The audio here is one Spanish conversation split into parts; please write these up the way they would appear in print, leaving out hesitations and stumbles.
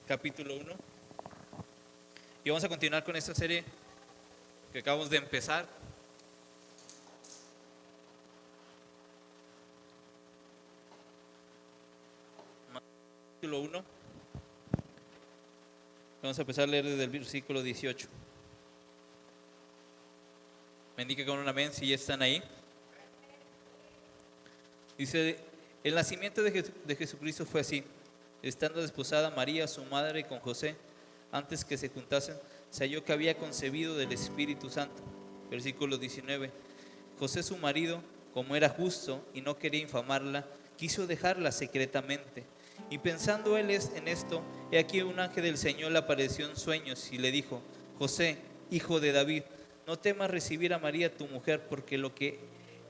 capítulo 1. Y vamos a continuar con esta serie que acabamos de empezar. Capítulo 1. Vamos a empezar a leer desde el versículo 18. Me indica con un amén si ya están ahí. Dice: el nacimiento de Jesucristo fue así. Estando desposada María, su madre, con José, antes que se juntasen, se halló que había concebido del Espíritu Santo. Versículo 19. José, su marido, como era justo y no quería infamarla, quiso dejarla secretamente. Y pensando él en esto, he aquí un ángel del Señor le apareció en sueños y le dijo: José, hijo de David, no temas recibir a María tu mujer, porque lo que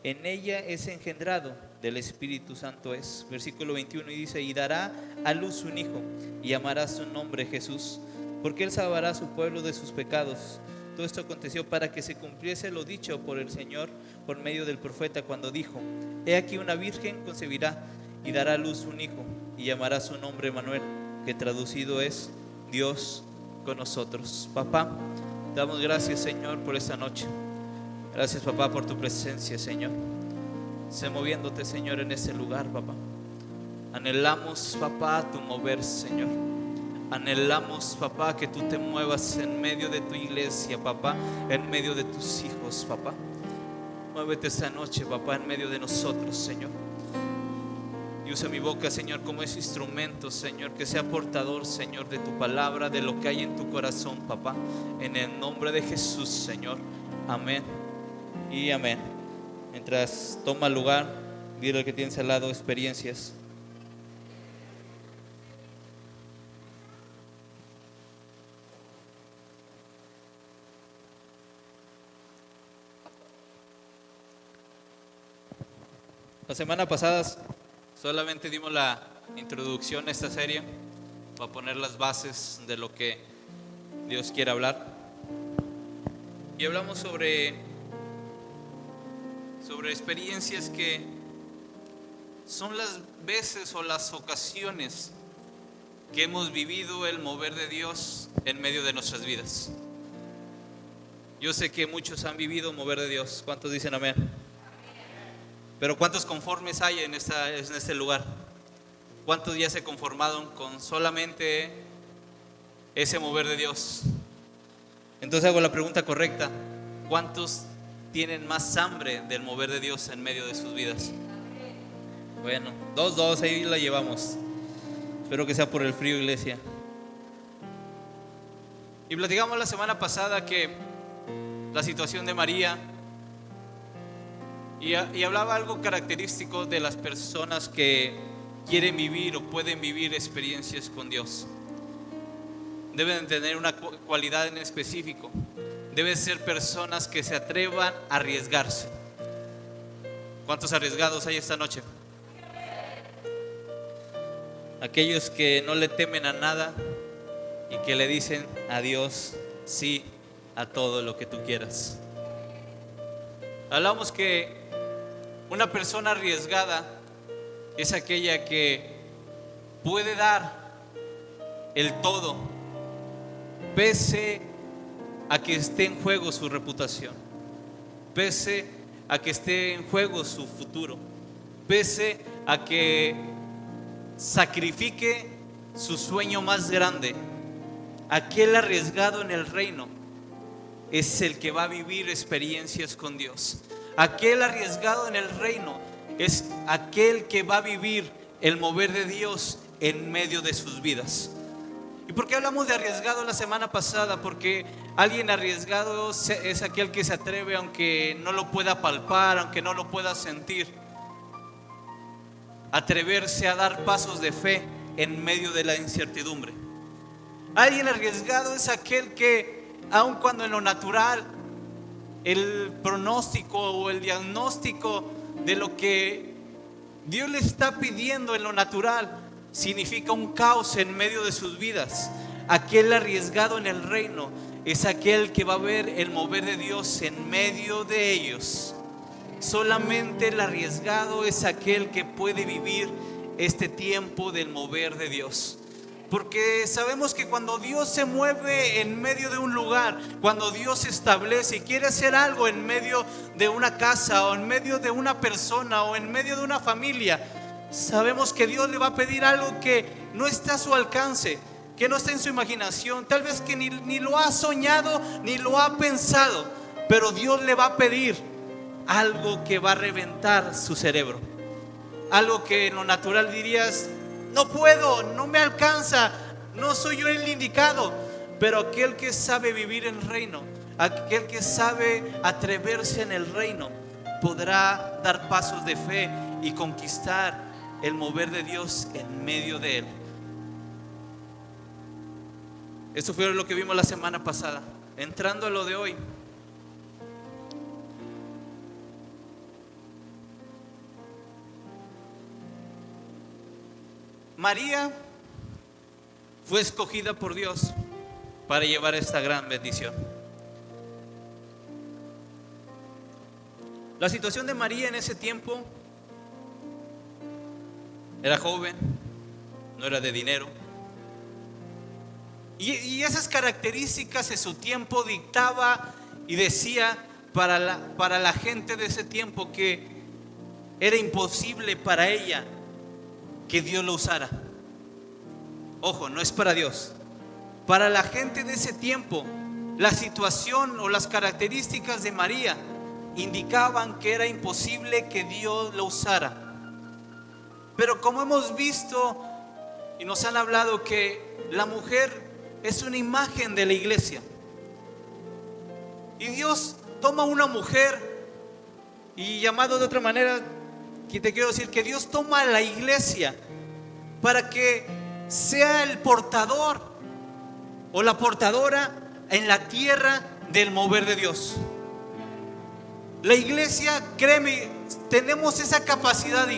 en ella es engendrado del Espíritu Santo es. Versículo 21, y dice: y dará a luz un hijo, y llamará su nombre Jesús, porque él salvará a su pueblo de sus pecados. Todo esto aconteció para que se cumpliese lo dicho por el Señor por medio del profeta, cuando dijo: he aquí una virgen concebirá y dará a luz un hijo, y llamará su nombre Emmanuel, que traducido es Dios con nosotros. Papá, te damos gracias, Señor, por esta noche. Gracias, papá, por tu presencia, Señor. Sé moviéndote, Señor, en este lugar, papá. Anhelamos, papá, tu mover, Señor. Anhelamos, papá, que tú te muevas en medio de tu iglesia, papá, en medio de tus hijos, papá. Muévete esta noche, papá, en medio de nosotros, Señor. Y usa mi boca, Señor, como ese instrumento, Señor, que sea portador, Señor, de tu palabra, de lo que hay en tu corazón, papá. En el nombre de Jesús, Señor. Amén y amén. Mientras toma lugar, dile al que tienes al lado: experiencias. La semana pasada solamente dimos la introducción a esta serie para poner las bases de lo que Dios quiere hablar. Y hablamos sobre experiencias que son las veces o las ocasiones que hemos vivido el mover de Dios en medio de nuestras vidas. Yo sé que muchos han vivido mover de Dios. ¿Cuántos dicen amén? Pero ¿cuántos conformes hay en este lugar? ¿Cuántos ya se conformaron con solamente ese mover de Dios? Entonces hago la pregunta correcta: ¿cuántos tienen más hambre del mover de Dios en medio de sus vidas? Bueno, 2, ahí la llevamos. Espero que sea por el frío, iglesia. Y platicamos la semana pasada que la situación de María, y hablaba algo característico de las personas que quieren vivir o pueden vivir experiencias con Dios. Deben tener una cualidad en específico. Deben ser personas que se atrevan a arriesgarse. ¿Cuántos arriesgados hay esta noche? Aquellos que no le temen a nada y que le dicen a Dios sí a todo lo que tú quieras. Hablamos que una persona arriesgada es aquella que puede dar el todo, pese a que esté en juego su reputación, pese a que esté en juego su futuro, pese a que sacrifique su sueño más grande. Aquel arriesgado en el reino es el que va a vivir experiencias con Dios. Aquel arriesgado en el reino es aquel que va a vivir el mover de Dios en medio de sus vidas. ¿Y por qué hablamos de arriesgado la semana pasada? Porque alguien arriesgado es aquel que se atreve aunque no lo pueda palpar, aunque no lo pueda sentir. Atreverse a dar pasos de fe en medio de la incertidumbre. Alguien arriesgado es aquel que, aun cuando en lo natural el pronóstico o el diagnóstico de lo que Dios le está pidiendo en lo natural significa un caos en medio de sus vidas, aquel arriesgado en el reino es aquel que va a ver el mover de Dios en medio de ellos. Solamente el arriesgado es aquel que puede vivir este tiempo del mover de Dios. Porque sabemos que cuando Dios se mueve en medio de un lugar, cuando Dios se establece y quiere hacer algo en medio de una casa o en medio de una persona o en medio de una familia, sabemos que Dios le va a pedir algo que no está a su alcance, que no está en su imaginación, tal vez que ni lo ha soñado ni lo ha pensado, pero Dios le va a pedir algo que va a reventar su cerebro, algo que en lo natural dirías: no puedo, no me alcanza, no soy yo el indicado. Pero aquel que sabe vivir en el reino, aquel que sabe atreverse en el reino, podrá dar pasos de fe y conquistar el mover de Dios en medio de él. Esto fue lo que vimos la semana pasada. Entrando a lo de hoy, María fue escogida por Dios para llevar esta gran bendición. La situación de María en ese tiempo: era joven, no era de dinero, y esas características de su tiempo dictaba y decía para la gente de ese tiempo que era imposible para ella que Dios lo usara. Ojo, no es para Dios. Para la gente de ese tiempo, la situación o las características de María indicaban que era imposible que Dios lo usara. Pero como hemos visto y nos han hablado que la mujer es una imagen de la iglesia, y Dios toma una mujer, y llamado de otra manera, que te quiero decir que Dios toma a la iglesia para que sea el portador o la portadora en la tierra del mover de Dios. La iglesia, créeme, tenemos esa capacidad,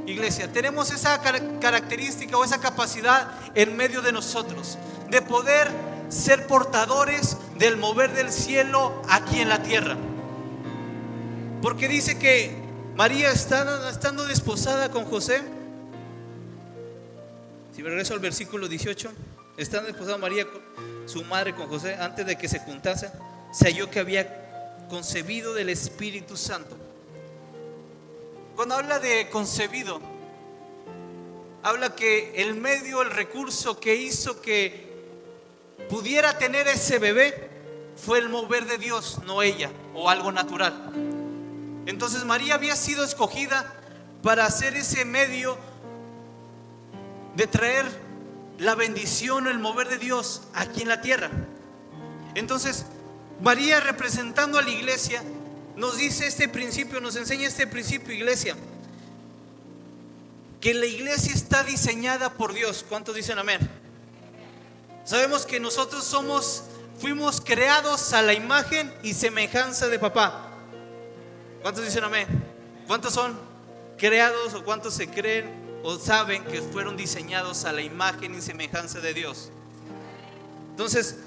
iglesia, tenemos esa característica o esa capacidad en medio de nosotros de poder ser portadores del mover del cielo aquí en la tierra. Porque dice que María, estando desposada con José, si me regreso al versículo 18, estando desposada María, su madre, con José, antes de que se juntasen, se halló que había concebido del Espíritu Santo. Cuando habla de concebido, habla que el medio, el recurso que hizo que pudiera tener ese bebé fue el mover de Dios, no ella o algo natural. Entonces María había sido escogida para hacer ese medio de traer la bendición o el mover de Dios aquí en la tierra. Entonces María, representando a la iglesia, nos dice este principio, nos enseña este principio, iglesia, que la iglesia está diseñada por Dios. ¿Cuántos dicen amén? Sabemos que nosotros fuimos creados a la imagen y semejanza de papá. ¿Cuántos dicen amén? ¿Cuántos son creados o cuántos se creen o saben que fueron diseñados a la imagen y semejanza de Dios? Entonces,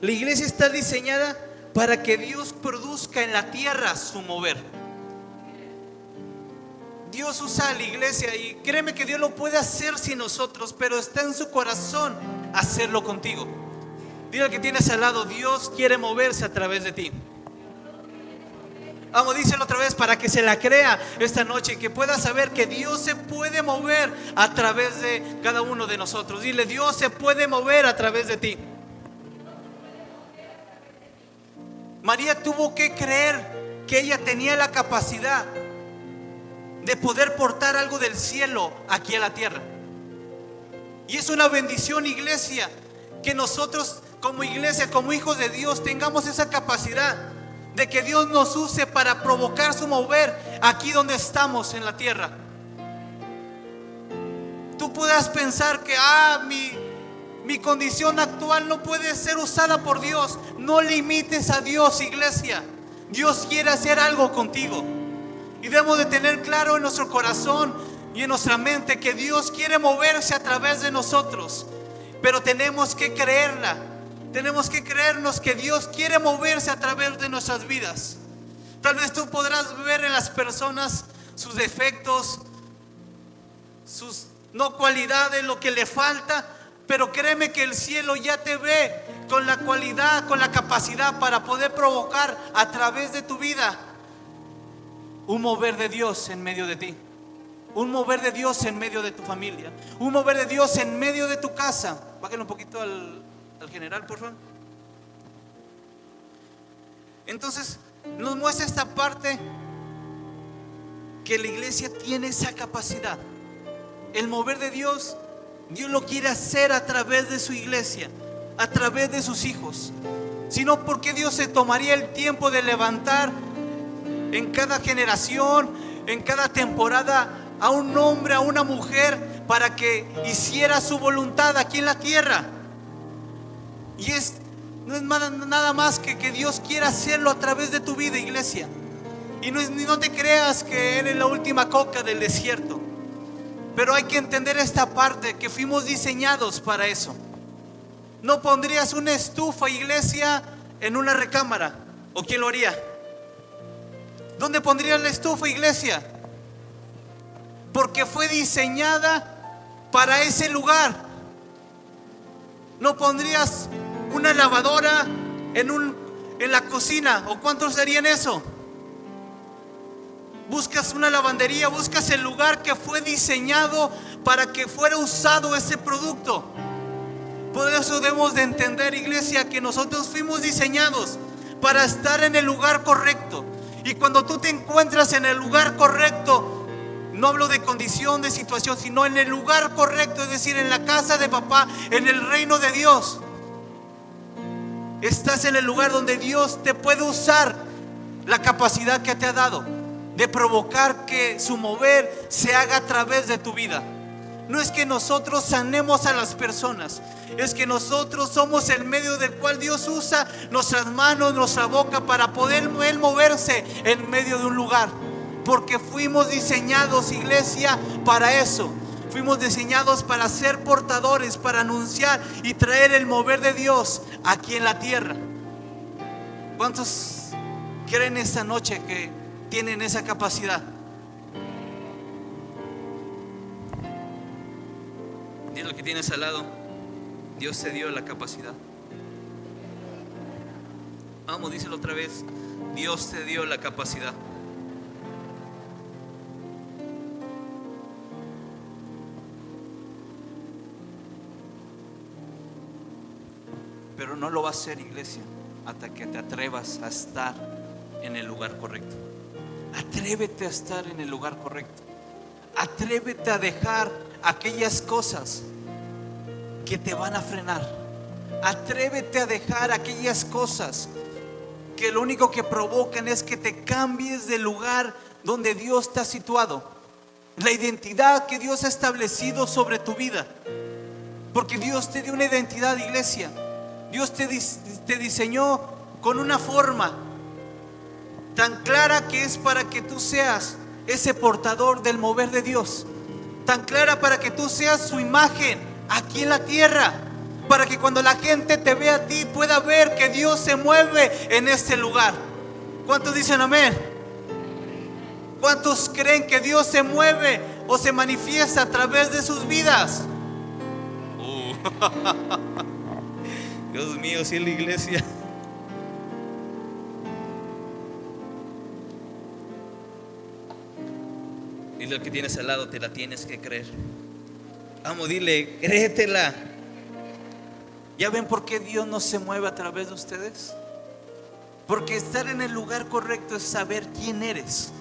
la iglesia está diseñada para que Dios produzca en la tierra su mover. Dios usa a la iglesia, y créeme que Dios lo puede hacer sin nosotros, pero está en su corazón hacerlo contigo. Dile al que tienes al lado: Dios quiere moverse a través de ti. Vamos, díselo otra vez para que se la crea esta noche y que pueda saber que Dios se puede mover a través de cada uno de nosotros. Dile: Dios se puede mover a través de ti. María tuvo que creer que ella tenía la capacidad de poder portar algo del cielo aquí a la tierra. Y es una bendición, iglesia, que nosotros como iglesia, como hijos de Dios, tengamos esa capacidad de que Dios nos use para provocar su mover aquí donde estamos en la tierra. Tú puedas pensar que mi condición actual no puede ser usada por Dios. No limites a Dios, iglesia. Dios quiere hacer algo contigo, y debemos de tener claro en nuestro corazón y en nuestra mente que Dios quiere moverse a través de nosotros. Pero tenemos que creerla. Tenemos que creernos que Dios quiere moverse a través de nuestras vidas. Tal vez tú podrás ver en las personas sus defectos, sus no cualidades, lo que le falta, pero créeme que el cielo ya te ve con la cualidad, con la capacidad para poder provocar a través de tu vida un mover de Dios en medio de ti, un mover de Dios en medio de tu familia, un mover de Dios en medio de tu casa. Bájenle un poquito al general, por favor. Entonces nos muestra esta parte que la iglesia tiene esa capacidad. El mover de Dios, Dios lo quiere hacer a través de su iglesia, a través de sus hijos. Si no, ¿por qué Dios se tomaría el tiempo de levantar en cada generación, en cada temporada, a un hombre, a una mujer, para que hiciera su voluntad aquí en la tierra? Y no es nada más que Dios quiera hacerlo a través de tu vida, iglesia. Y no te creas que eres la última coca del desierto. Pero hay que entender esta parte, que fuimos diseñados para eso. No pondrías una estufa, iglesia, en una recámara. ¿O quién lo haría? ¿Dónde pondrías la estufa, iglesia? Porque fue diseñada para ese lugar. No pondrías una lavadora en la cocina. ¿O cuántos harían eso? Buscas una lavandería, buscas el lugar que fue diseñado para que fuera usado ese producto. Por eso debemos de entender, iglesia, que nosotros fuimos diseñados para estar en el lugar correcto. Y cuando tú te encuentras en el lugar correcto, no hablo de condición, de situación, sino en el lugar correcto, es decir, en la casa de papá, en el reino de Dios. Estás en el lugar donde Dios te puede usar la capacidad que te ha dado de provocar que su mover se haga a través de tu vida. No es que nosotros sanemos a las personas, es que nosotros somos el medio del cual Dios usa nuestras manos, nuestra boca, para poder Él moverse en medio de un lugar. Porque fuimos diseñados, iglesia, para eso. Fuimos diseñados para ser portadores, para anunciar y traer el mover de Dios aquí en la tierra. ¿Cuántos creen esta noche que tienen esa capacidad? Dile al que tienes al lado: Dios te dio la capacidad. Vamos, díselo otra vez: Dios te dio la capacidad. Pero no lo va a hacer, iglesia, hasta que te atrevas a estar en el lugar correcto. Atrévete a estar en el lugar correcto. Atrévete a dejar aquellas cosas que te van a frenar. Atrévete a dejar aquellas cosas que lo único que provocan es que te cambies del lugar donde Dios te ha situado, la identidad que Dios ha establecido sobre tu vida. Porque Dios te dio una identidad, iglesia. Dios te diseñó con una forma tan clara, que es para que tú seas ese portador del mover de Dios. Tan clara para que tú seas su imagen aquí en la tierra. Para que cuando la gente te vea a ti, pueda ver que Dios se mueve en este lugar. ¿Cuántos dicen amén? ¿Cuántos creen que Dios se mueve o se manifiesta a través de sus vidas? Dios mío, si es la iglesia. Dile al que tienes al lado: te la tienes que creer. Vamos, dile: créetela. ¿Ya ven por qué Dios no se mueve a través de ustedes? Porque estar en el lugar correcto es saber quién eres,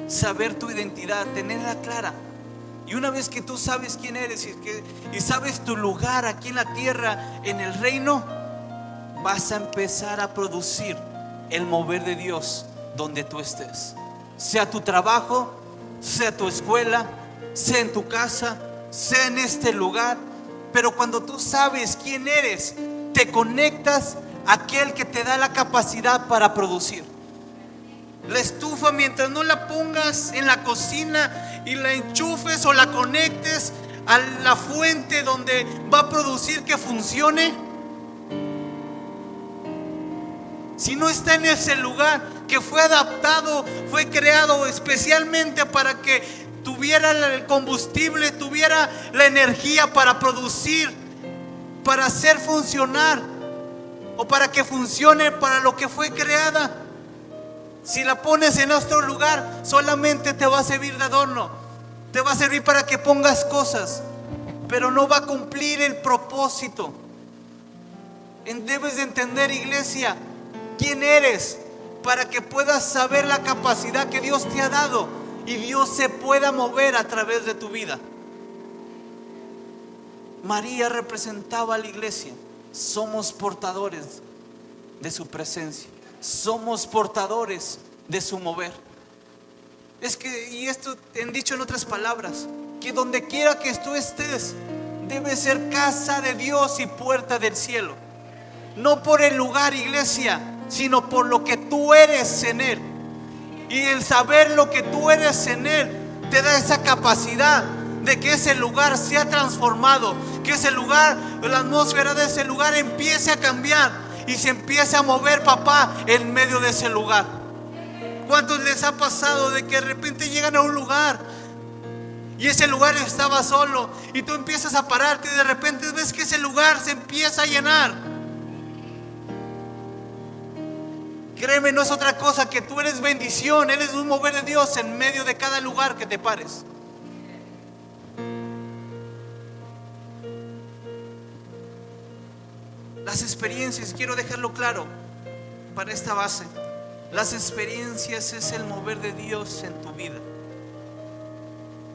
saber tu identidad, tenerla clara. Y una vez que tú sabes quién eres y sabes tu lugar aquí en la tierra, en el reino, vas a empezar a producir el mover de Dios donde tú estés. Sea tu trabajo, sea tu escuela, sea en tu casa, sea en este lugar. Pero cuando tú sabes quién eres, te conectas a aquel que te da la capacidad para producir. La estufa, mientras no la pongas en la cocina y la enchufes o la conectes a la fuente donde va a producir que funcione, si no está en ese lugar que fue adaptado, fue creado especialmente para que tuviera el combustible, tuviera la energía para producir, para hacer funcionar, o para que funcione para lo que fue creada. Si la pones en otro lugar, solamente te va a servir de adorno, te va a servir para que pongas cosas, pero no va a cumplir el propósito. Debes de entender, iglesia, quién eres, para que puedas saber la capacidad que Dios te ha dado y Dios se pueda mover a través de tu vida. María representaba a la iglesia. Somos portadores de su presencia, somos portadores de su mover. Y esto han dicho en otras palabras, que donde quiera que tú estés, debe ser casa de Dios y puerta del cielo. No por el lugar, iglesia, sino por lo que tú eres en Él. Y el saber lo que tú eres en Él te da esa capacidad de que ese lugar sea transformado, que ese lugar, la atmósfera de ese lugar empiece a cambiar y se empiece a mover, papá, en medio de ese lugar. ¿Cuántos les ha pasado de que de repente llegan a un lugar y ese lugar estaba solo y tú empiezas a pararte y de repente ves que ese lugar se empieza a llenar? Créeme, no es otra cosa que tú eres bendición, eres un mover de Dios en medio de cada lugar que te pares. Las experiencias, quiero dejarlo claro para esta base, las experiencias es el mover de Dios en tu vida.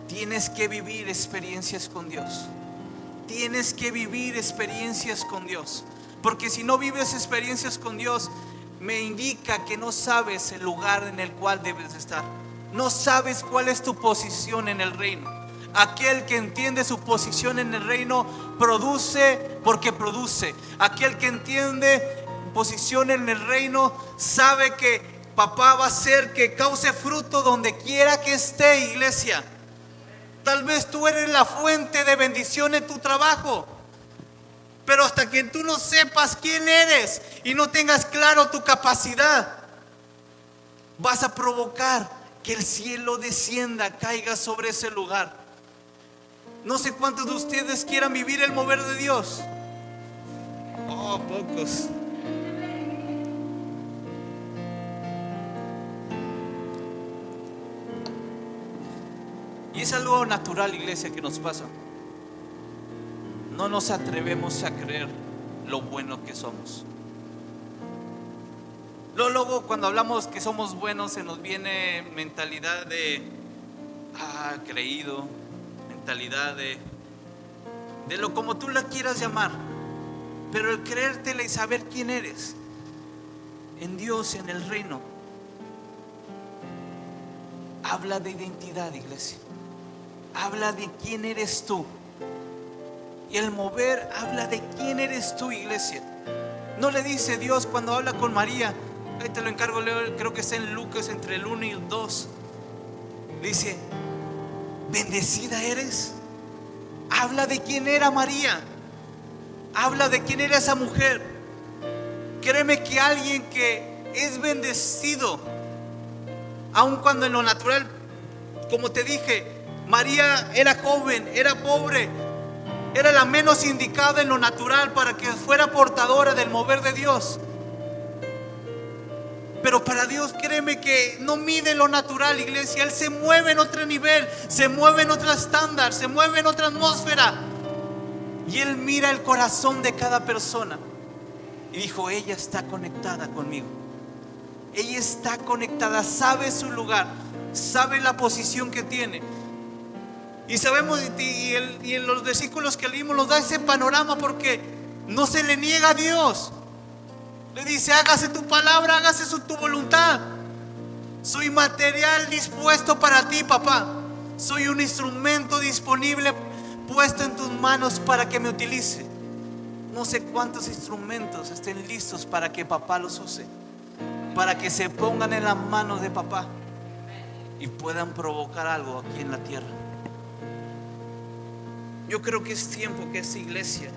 Tienes que vivir experiencias con Dios. Tienes que vivir experiencias con Dios, porque si no vives experiencias con Dios, me indica que no sabes el lugar en el cual debes estar. No sabes cuál es tu posición en el reino. Aquel que entiende su posición en el reino produce porque produce. Aquel que entiende posición en el reino sabe que papá va a hacer que cause fruto donde quiera que esté, iglesia. Tal vez tú eres la fuente de bendición en tu trabajo, pero hasta que tú no sepas quién eres y no tengas claro tu capacidad, vas a provocar que el cielo descienda, caiga sobre ese lugar. No sé cuántos de ustedes quieran vivir el mover de Dios. Oh, pocos. Y es algo natural, iglesia, que nos pasa. No nos atrevemos a creer lo bueno que somos. Luego cuando hablamos que somos buenos se nos viene mentalidad de creído, mentalidad de lo como tú la quieras llamar. Pero el creértela y saber quién eres en Dios, en el reino, habla de identidad, iglesia. Habla de quién eres tú. Y el mover habla de quién eres tú, iglesia. No le dice Dios cuando habla con María, ahí te lo encargo, creo que está en Lucas entre el 1 y el 2. Dice, bendecida eres. Habla de quién era María. Habla de quién era esa mujer. Créeme que alguien que es bendecido, aun cuando en lo natural, como te dije, María era joven, era pobre, era la menos indicada en lo natural para que fuera portadora del mover de Dios. Pero para Dios, créeme que no mide lo natural, iglesia. Él se mueve en otro nivel, se mueve en otro estándar, se mueve en otra atmósfera. Y Él mira el corazón de cada persona. Y dijo, ella está conectada conmigo. Ella está conectada, sabe su lugar, sabe la posición que tiene. Y sabemos, y en los versículos que leímos nos da ese panorama, porque no se le niega a Dios. Le dice, hágase tu palabra, hágase tu voluntad. Soy material dispuesto para ti, papá. Soy un instrumento disponible puesto en tus manos para que me utilice. No sé cuántos instrumentos estén listos para que papá los use, para que se pongan en las manos de papá y puedan provocar algo aquí en la tierra. Yo creo que es tiempo que esta iglesia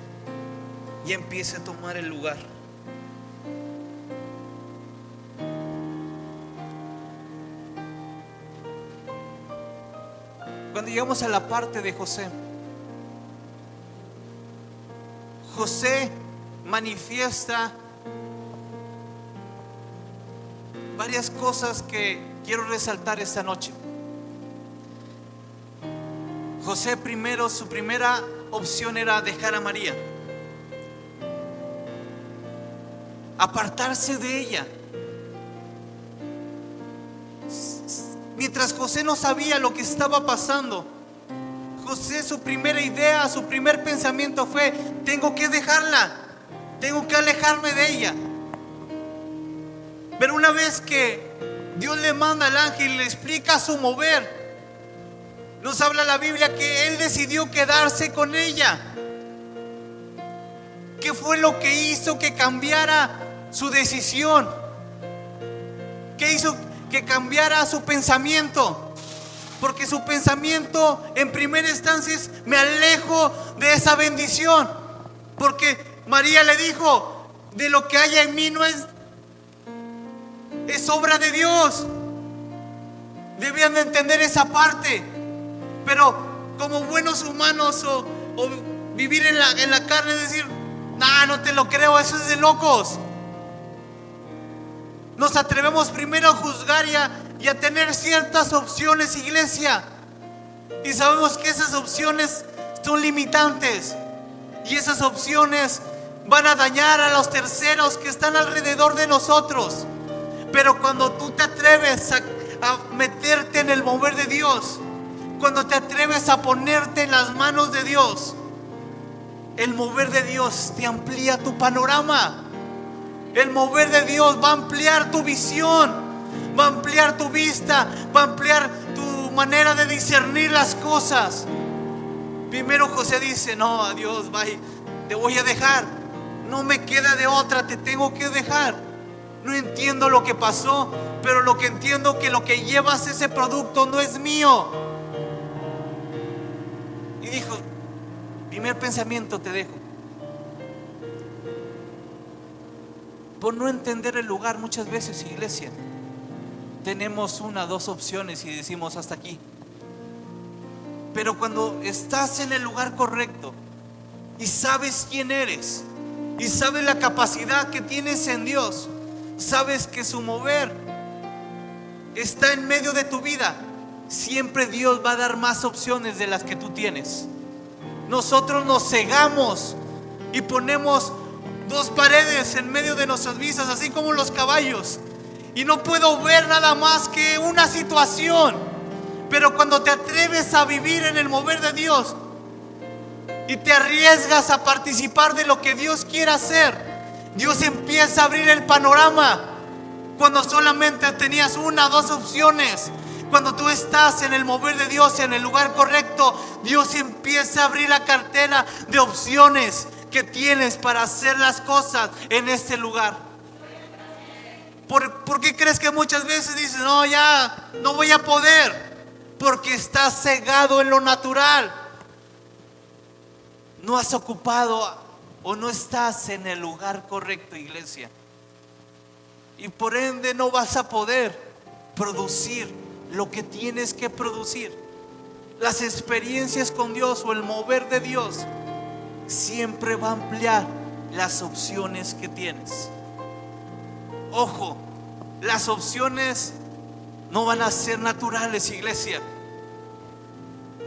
ya empiece a tomar el lugar. Cuando llegamos a la parte de José, José manifiesta varias cosas que quiero resaltar esta noche. José primero, su primera opción era dejar a María, apartarse de ella. Mientras José no sabía lo que estaba pasando, José, su primera idea, su primer pensamiento fue: tengo que dejarla, tengo que alejarme de ella. Pero una vez que Dios le manda al ángel y le explica su mover, nos habla la Biblia que él decidió quedarse con ella. ¿Qué fue lo que hizo que cambiara su decisión? ¿Qué hizo que cambiara su pensamiento? Porque su pensamiento en primera instancia es: me alejo de esa bendición. Porque María le dijo: de lo que haya en mí no es obra de Dios. Debían de entender esa parte. Pero como buenos humanos o vivir en la carne, decir: nah, no te lo creo, eso es de locos. Nos atrevemos primero a juzgar y a tener ciertas opciones, iglesia, y sabemos que esas opciones son limitantes, y esas opciones van a dañar a los terceros que están alrededor de nosotros. Pero cuando tú te atreves a meterte en el mover de Dios, cuando te atreves a ponerte en las manos de Dios, el mover de Dios te amplía tu panorama. El mover de Dios va a ampliar tu visión, va a ampliar tu vista, va a ampliar tu manera de discernir las cosas. Primero José dice: no, adiós, bye, te voy a dejar, no me queda de otra, te tengo que dejar. No entiendo lo que pasó, pero lo que entiendo que lo que llevas, ese producto, no es mío. Y dijo: primer pensamiento, te dejo. Por no entender el lugar, muchas veces, iglesia, tenemos una, dos opciones y decimos: hasta aquí. Pero cuando estás en el lugar correcto y sabes quién eres y sabes la capacidad que tienes en Dios, sabes que su mover está en medio de tu vida, siempre Dios va a dar más opciones de las que tú tienes. Nosotros nos cegamos y ponemos dos paredes en medio de nuestras vistas, así como los caballos, y no puedo ver nada más que una situación. Pero cuando te atreves a vivir en el mover de Dios y te arriesgas a participar de lo que Dios quiere hacer, Dios empieza a abrir el panorama. Cuando solamente tenías una o dos opciones, cuando tú estás en el mover de Dios, en el lugar correcto, Dios empieza a abrir la cartera de opciones que tienes para hacer las cosas en este lugar. ¿Por qué crees que muchas veces dices: no, ya no voy a poder? Porque estás cegado en lo natural. No has ocupado o no estás en el lugar correcto, iglesia. Y por ende no vas a poder producir lo que tienes que producir. Las experiencias con Dios o el mover de Dios siempre va a ampliar las opciones que tienes. Ojo, las opciones no van a ser naturales, iglesia.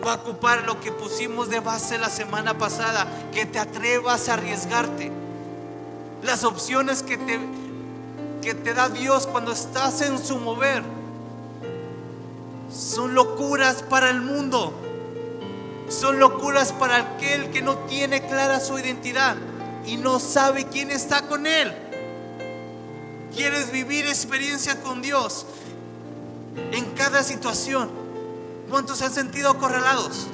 Va a ocupar lo que pusimos de base la semana pasada: que te atrevas a arriesgarte. Las opciones que te da Dios cuando estás en su mover son locuras para el mundo, son locuras para aquel que no tiene clara su identidad y no sabe quién está con él. ¿Quieres vivir experiencia con Dios en cada situación? ¿Cuántos se han sentido acorralados?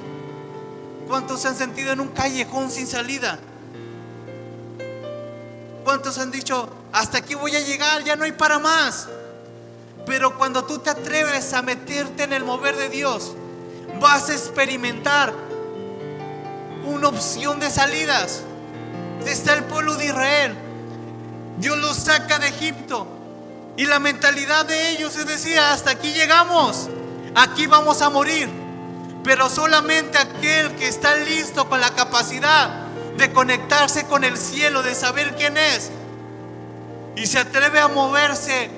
¿Cuántos se han sentido en un callejón sin salida? ¿Cuántos han dicho: hasta aquí voy a llegar, ya no hay para más? Pero cuando tú te atreves a meterte en el mover de Dios, vas a experimentar una opción de salidas. Está el pueblo de Israel. Dios los saca de Egipto y la mentalidad de ellos es decir: hasta aquí llegamos, aquí vamos a morir. Pero solamente aquel que está listo con la capacidad de conectarse con el cielo, de saber quién es, y se atreve a moverse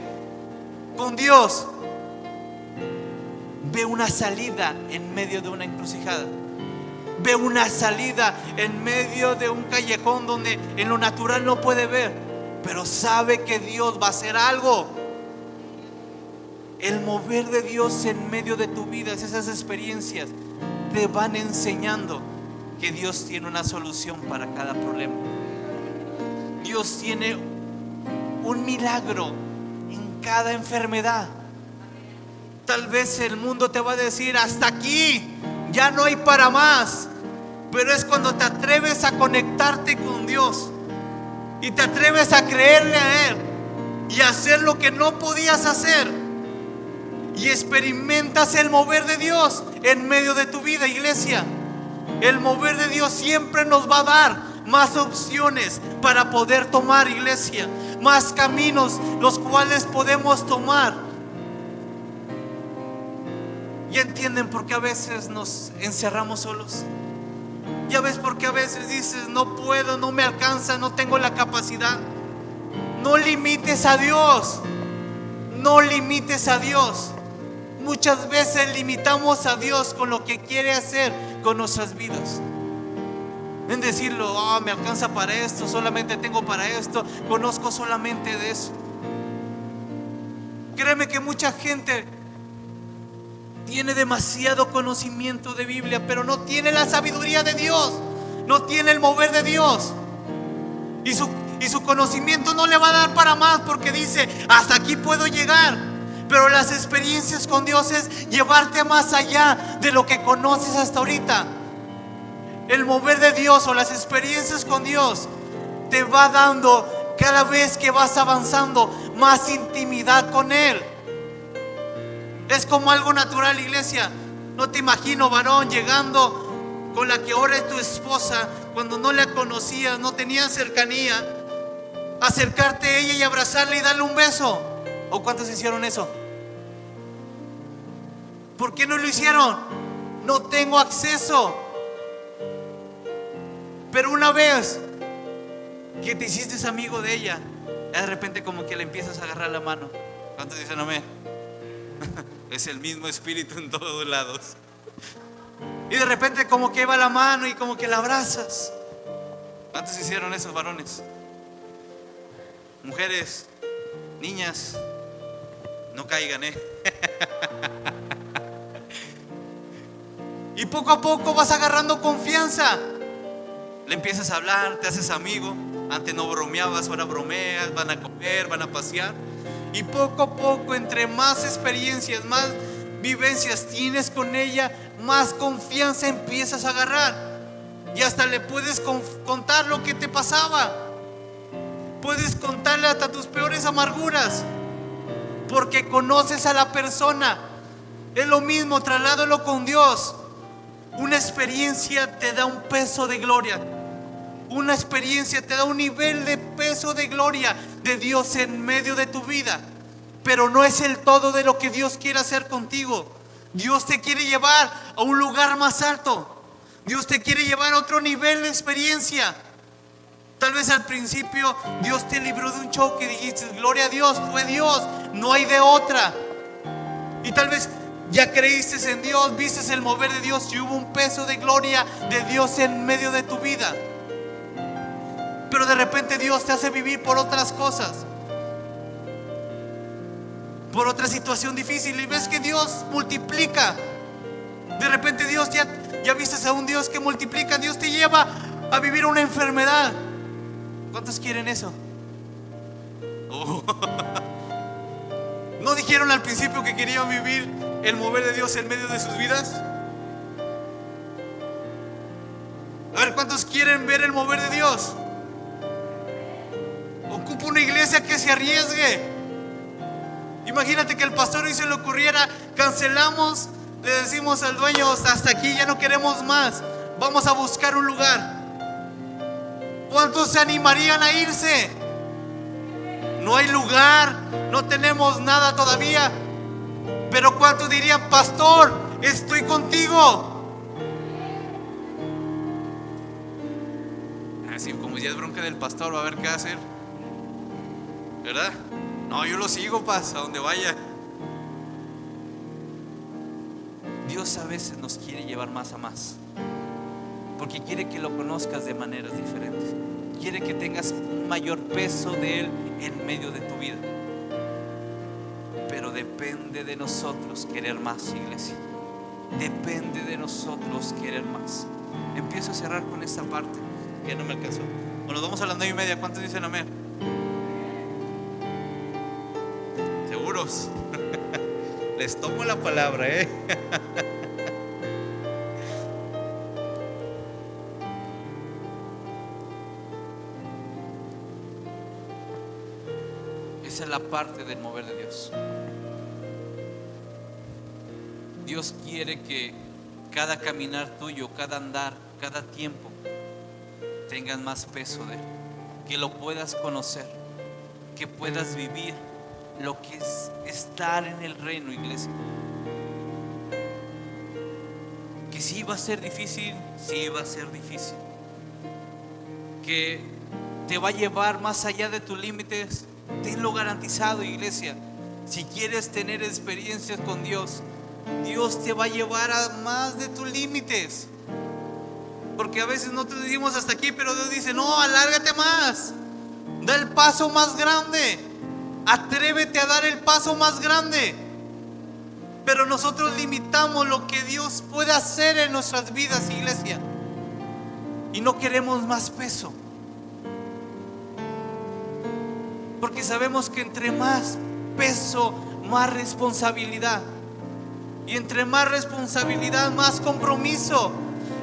con Dios, ve una salida en medio de una encrucijada. Ve una salida en medio de un callejón donde en lo natural no puede ver, pero sabe que Dios va a hacer algo. El mover de Dios en medio de tu vida, esas experiencias te van enseñando que Dios tiene una solución para cada problema. Dios tiene un milagro en cada enfermedad. Tal vez el mundo te va a decir: hasta aquí, ya no hay para más. Pero es cuando te atreves a conectarte con Dios y te atreves a creerle a Él y hacer lo que no podías hacer, y experimentas el mover de Dios en medio de tu vida, iglesia. El mover de Dios siempre nos va a dar más opciones para poder tomar, iglesia, más caminos los cuales podemos tomar. ¿Y entienden por qué a veces nos encerramos solos? Ya ves por qué a veces dices: no puedo, no me alcanza, no tengo la capacidad. No limites a Dios. No limites a Dios. Muchas veces limitamos a Dios con lo que quiere hacer con nuestras vidas. En decirlo: me alcanza para esto, solamente tengo para esto, conozco solamente de eso. Créeme que mucha gente tiene demasiado conocimiento de Biblia, pero no tiene la sabiduría de Dios, no tiene el mover de Dios, y su conocimiento no le va a dar para más, porque dice: hasta aquí puedo llegar. Pero las experiencias con Dios es llevarte más allá de lo que conoces hasta ahorita. El mover de Dios o las experiencias con Dios te va dando, cada vez que vas avanzando, más intimidad con Él. Es como algo natural, iglesia. No te imagino, varón, llegando con la que ahora es tu esposa, cuando no la conocías, no tenías cercanía, acercarte a ella y abrazarla y darle un beso. ¿O cuántos hicieron eso? ¿Por qué no lo hicieron? No tengo acceso. Pero una vez que te hiciste amigo de ella, de repente como que le empiezas a agarrar la mano. ¿Cuántos dicen amén? Es el mismo espíritu en todos lados. Y de repente como que va la mano y como que la abrazas. ¿Cuántos hicieron eso, varones? Mujeres, niñas, no caigan, Y poco a poco vas agarrando confianza. Le empiezas a hablar, te haces amigo. Antes no bromeabas, ahora bromeas. Van a comer, van a pasear. Y poco a poco, entre más experiencias, más vivencias tienes con ella, más confianza empiezas a agarrar. Y hasta le puedes contar lo que te pasaba. Puedes contarle hasta tus peores amarguras, porque conoces a la persona. Es lo mismo, trasládalo con Dios. Una experiencia te da un peso de gloria. Una experiencia te da un nivel de peso de gloria de Dios en medio de tu vida. Pero no es el todo de lo que Dios quiere hacer contigo. Dios te quiere llevar a un lugar más alto. Dios te quiere llevar a otro nivel de experiencia. Tal vez al principio Dios te libró de un choque y dijiste: gloria a Dios, fue Dios, no hay de otra. Y tal vez ya creíste en Dios, viste el mover de Dios y hubo un peso de gloria de Dios en medio de tu vida. Pero de repente Dios te hace vivir por otras cosas, por otra situación difícil, y ves que Dios multiplica. De repente Dios ya viste a un Dios que multiplica. Dios te lleva a vivir una enfermedad. ¿Cuántos quieren eso? ¿No dijeron al principio que querían vivir el mover de Dios en medio de sus vidas? A ver, ¿cuántos quieren ver el mover de Dios? Ocupa una iglesia que se arriesgue. Imagínate que el pastor hoy se le ocurriera: cancelamos, le decimos al dueño: hasta aquí, ya no queremos más, vamos a buscar un lugar. ¿Cuántos se animarían a irse? No hay lugar, no tenemos nada todavía. Pero ¿cuántos dirían: pastor, estoy contigo? Así como ya es bronca del pastor, va a ver qué hacer, ¿verdad? No, yo lo sigo, pasa a donde vaya. Dios a veces nos quiere llevar más a más, porque quiere que lo conozcas de maneras diferentes. Quiere que tengas un mayor peso de Él en medio de tu vida. Pero depende de nosotros querer más, iglesia. Depende de nosotros querer más. Empiezo a cerrar con esta parte que no me alcanzó. Bueno, vamos a las 9:30. ¿Cuántos dicen amén? ¿Seguros? Les tomo la palabra, Esa es la parte del mover de Dios. Dios quiere que cada caminar tuyo, cada andar, cada tiempo tengas más peso de Él, que lo puedas conocer, que puedas vivir lo que es estar en el reino, iglesia. Que sí va a ser difícil, sí va a ser difícil. Que te va a llevar más allá de tus límites, tenlo garantizado, iglesia. Si quieres tener experiencias con Dios, Dios te va a llevar a más de tus límites. Porque a veces no te decimos hasta aquí, pero Dios dice, no, alárgate más. Da el paso más grande. Atrévete a dar el paso más grande. Pero nosotros limitamos lo que Dios puede hacer en nuestras vidas, iglesia. Y no queremos más peso. Porque sabemos que entre más peso, más responsabilidad. Y entre más responsabilidad, más compromiso.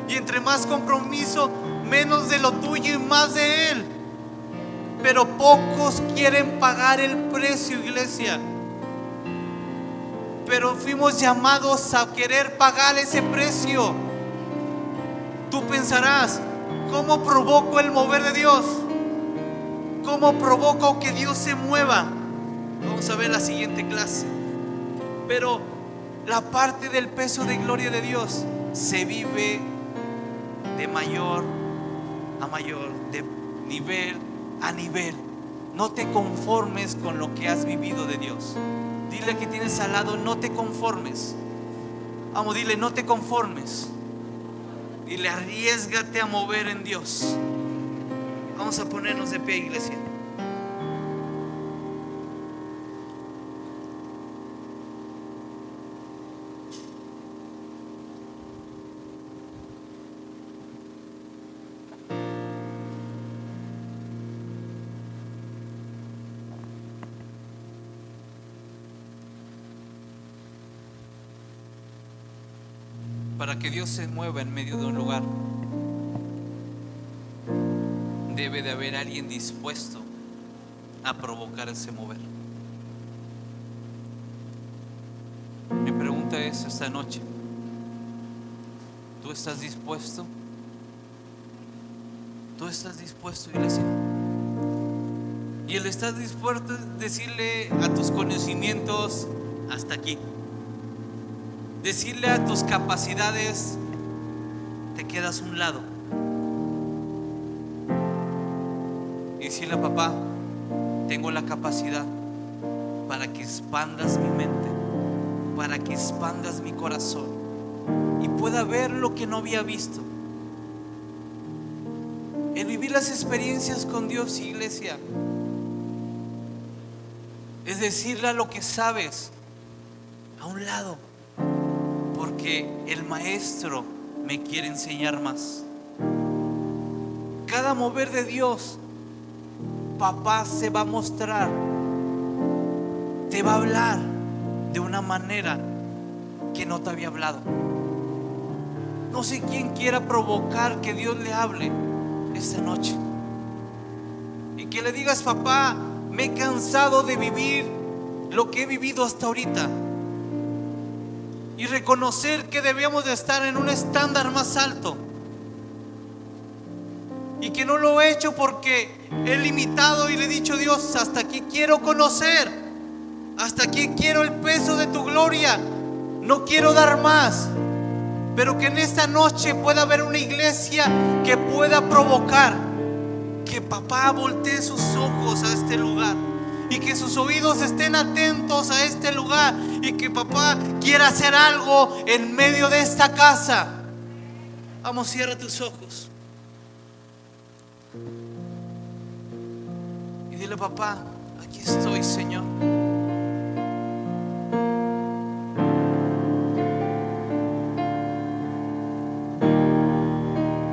Y entre más compromiso, menos de lo tuyo y más de Él. Pero pocos quieren pagar el precio, iglesia. Pero fuimos llamados a querer pagar ese precio. Tú pensarás, ¿cómo provoco el mover de Dios? ¿Cómo provoco que Dios se mueva? Vamos a ver la siguiente clase. Pero la parte del peso de gloria de Dios se vive de mayor a mayor, de nivel a nivel. No te conformes con lo que has vivido de Dios. Dile que tienes al lado, no te conformes. Vamos, dile, no te conformes. Dile, arriésgate a mover en Dios. Vamos a ponernos de pie, iglesia. Para que Dios se mueva en medio de un lugar, debe de haber alguien dispuesto a provocar ese mover. Mi pregunta es esta noche, ¿tú estás dispuesto? ¿Tú estás dispuesto, iglesia? Y él está dispuesto a decirle a tus conocimientos, hasta aquí. Decirle a tus capacidades, te quedas a un lado. Y decirle a papá, tengo la capacidad para que expandas mi mente, para que expandas mi corazón y pueda ver lo que no había visto. El vivir las experiencias con Dios, iglesia, es decirle a lo que sabes a un lado, porque el maestro me quiere enseñar más. Cada mover de Dios, papá se va a mostrar, te va a hablar de una manera que no te había hablado. No sé quién quiera provocar que Dios le hable esta noche y que le digas, papá, me he cansado de vivir lo que he vivido hasta ahorita, y reconocer que debemos de estar en un estándar más alto, y que no lo he hecho porque he limitado y le he dicho, Dios, hasta aquí quiero conocer, hasta aquí quiero el peso de tu gloria, no quiero dar más. Pero que en esta noche pueda haber una iglesia que pueda provocar, que papá voltee sus ojos a este lugar y que sus oídos estén atentos a este lugar y que papá quiera hacer algo en medio de esta casa. Vamos, cierra tus ojos y dile: papá, aquí estoy, Señor.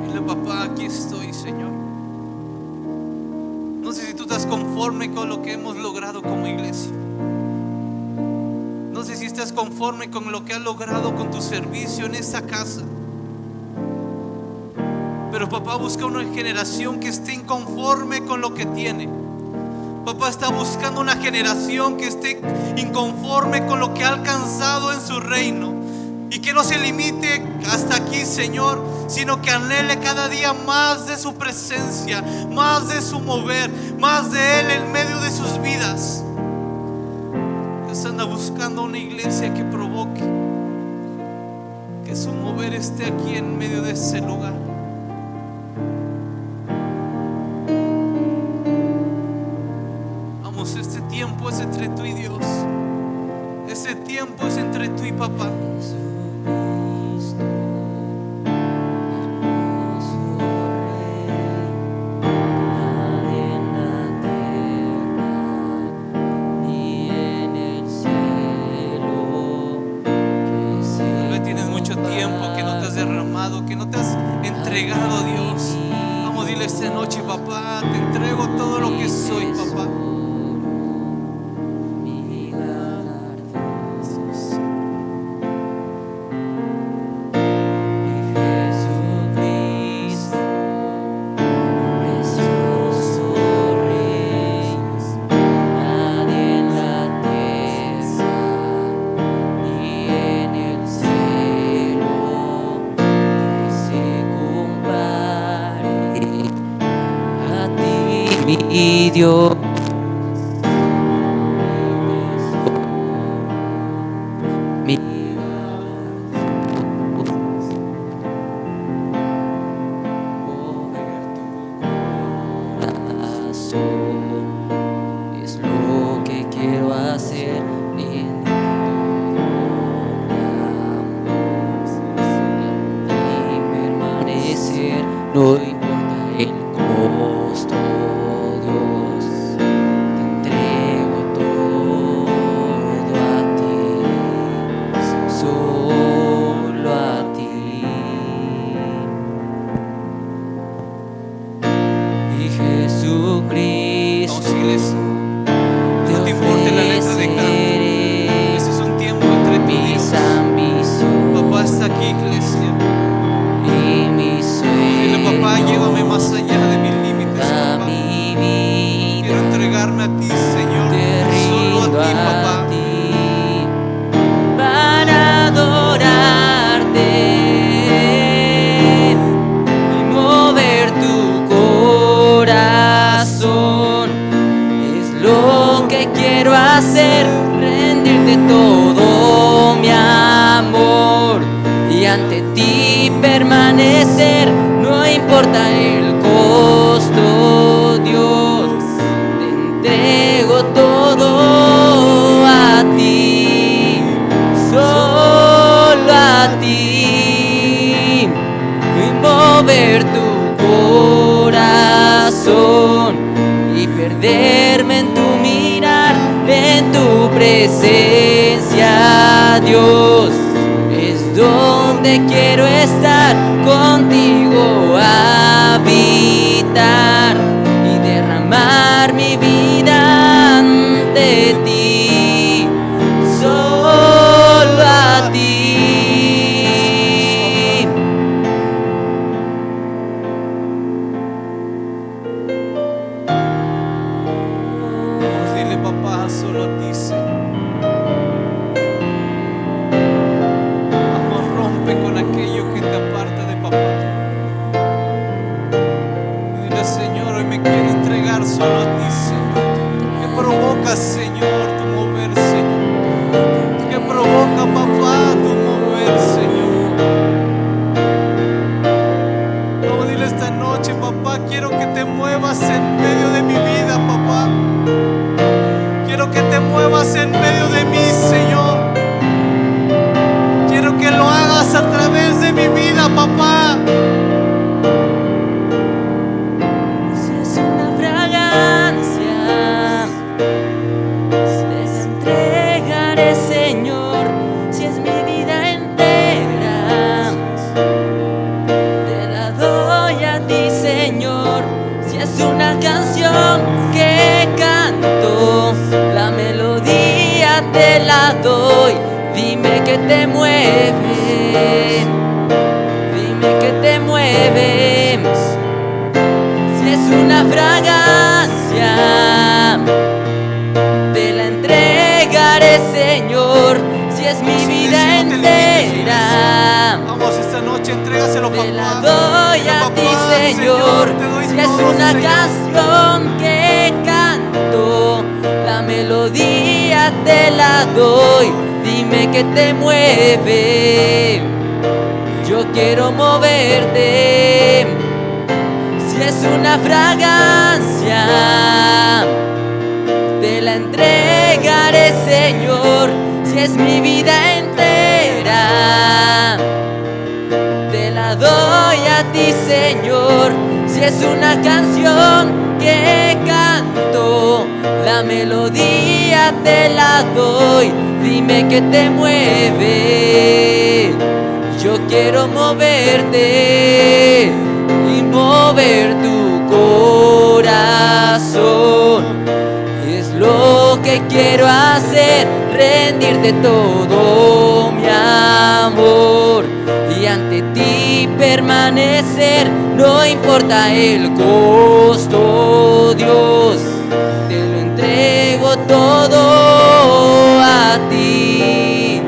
Dile: papá, aquí estoy, Señor. No sé si tú estás conforme con lo que hemos logrado como iglesia. No sé si estás conforme con lo que has logrado con tu servicio en esta casa. Pero papá busca una generación que esté inconforme con lo que tiene. Papá está buscando una generación que esté inconforme con lo que ha alcanzado en su reino y que no se limite hasta aquí, Señor, sino que anhele cada día más de su presencia, más de su mover, más de Él en medio de sus vidas. Dios anda buscando una iglesia que provoque que su mover esté aquí en medio de ese lugar. Este tiempo es entre tú y Dios. Ese tiempo es entre tú y papá. Tal vez tienes mucho tiempo que no te has derramado, que no te has entregado a Dios. Vamos, dile esta noche: papá, te entrego todo lo que soy, papá. Mi Dios, mi corazón es lo que quiero hacer en y permanecer, no importa el costo. Hacer, rendirte todo mi amor y ante ti permanecer, no importa el costo, Dios, te entrego todo a ti, solo a ti, y mover tu corazón y perderme en tu mirar, en tu presencia, Dios, es donde quiero estar, contigo habitar y derramar mi vida ante ti, solo a ti. Dile: papá, solo a ti, Señor. Vamos, rompe con aquello que te aparta de papá. Dile: Señor, hoy me quiero entregar solo a ti, Señor. ¿Qué provoca, Señor, tu mover, Señor? ¿Qué provoca, papá, tu mover, Señor? Vamos, dile esta noche: papá, quiero que te muevas, Señor. te mueve, dime que te mueve. Si es una fragancia, te la entregaré, Señor. Si es mi vida entera, vamos esta noche, entrégaselo, papá. te la doy Dile, a papá, ti, Señor. te doy Si es todo, una Señor. canción que canto, la melodía te la doy. Dime que te mueve, yo quiero moverte. Si es una fragancia, te la entregaré, Señor. Si es mi vida entera, te la doy a ti, Señor. Si es una canción que canto, la melodía te la doy. Dime que te mueve, yo quiero moverte y mover tu corazón. Es lo que quiero hacer, rendirte todo mi amor y ante ti permanecer. No importa el costo, Dios, te lo entrego todo a ti,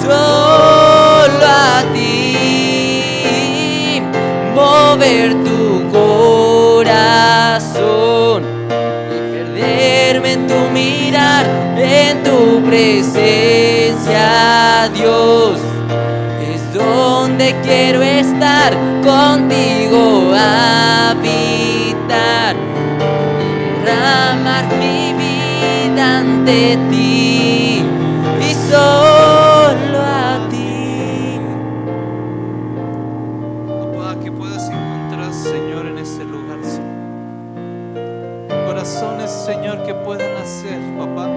solo a ti. Mover tu corazón y perderme en tu mirar, en tu presencia, Dios. Es donde quiero estar, contigo habitar y derramar mi vida ante ti y solo a ti. Papá, que puedas encontrar, Señor, en este lugar, Señor. Corazones, Señor, que puedan hacer, papá,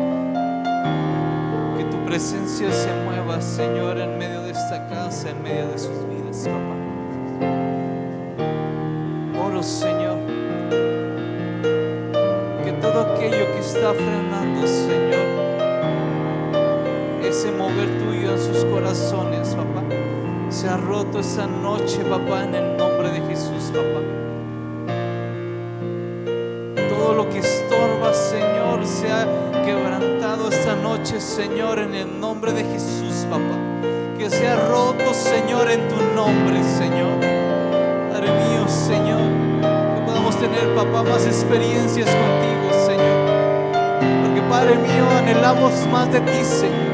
que tu presencia se mueva, Señor, en medio de esta casa, en medio de sus vidas, papá. Oro, Señor, que todo aquello que está frenando, Señor, ese mover tuyo en sus corazones, papá, se ha roto esta noche, papá, en el nombre de Jesús, papá. Todo lo que estorba, Señor, se ha quebrantado esta noche, Señor, en el nombre de Jesús, papá. Que sea roto, Señor, en tu nombre, Señor. Padre mío, Señor, que podamos tener, papá, más experiencias contigo, Señor. Porque, Padre mío, anhelamos más de ti, Señor.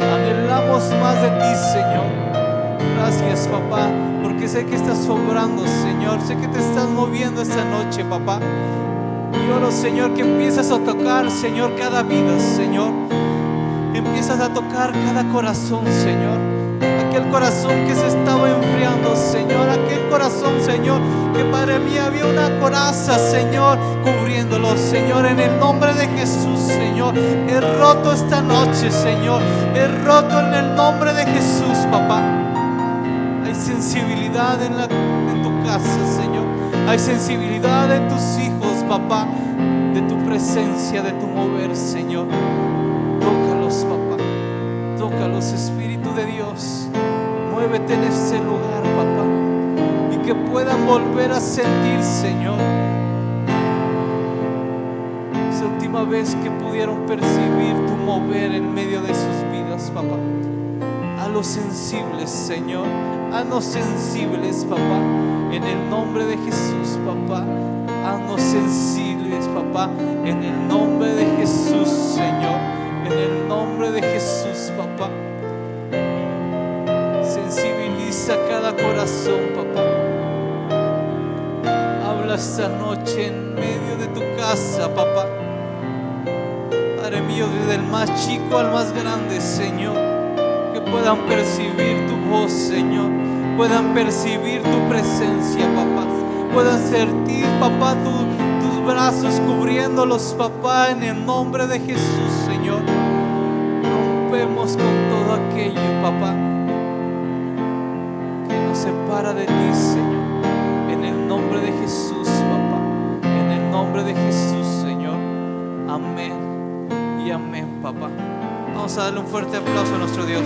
Anhelamos más de ti, Señor. Gracias, papá, porque sé que estás obrando, Señor. Sé que te estás moviendo esta noche, papá. Y oro, Señor, que empiezas a tocar, Señor, cada vida, Señor. Empiezas a tocar cada corazón, Señor. Aquel corazón que se estaba enfriando, Señor. Aquel corazón, Señor, que, Padre mío, había una coraza, Señor, cubriéndolo, Señor. En el nombre de Jesús, Señor, he roto esta noche, Señor. He roto en el nombre de Jesús, papá. Hay sensibilidad en tu casa, Señor. Hay sensibilidad en tus hijos, papá, de tu presencia, de tu mover, Señor. Tócalos, papá. Tócalos, Espíritu de Dios. Muévete en este lugar, papá, y que puedan volver a sentir, Señor, esa última vez que pudieron percibir tu mover en medio de sus vidas, papá. A los sensibles, Señor, haznos sensibles, papá, en el nombre de Jesús, papá. Haznos sensibles, papá, en el nombre de Jesús, Señor, en el nombre de Jesús, papá. Sensibiliza cada corazón, papá. Habla esta noche en medio de tu casa, papá. Padre mío, desde el más chico al más grande, Señor, que puedan percibir tu voz, Señor, puedan percibir tu presencia, papá, puedan sentir, papá, tus brazos cubriéndolos, papá, en el nombre de Jesús, Señor. Rompemos con todo aquello, papá, que nos separa de ti, Señor, en el nombre de Jesús, papá, en el nombre de Jesús, Señor. Amén y amén, papá. Vamos a darle un fuerte aplauso a nuestro Dios.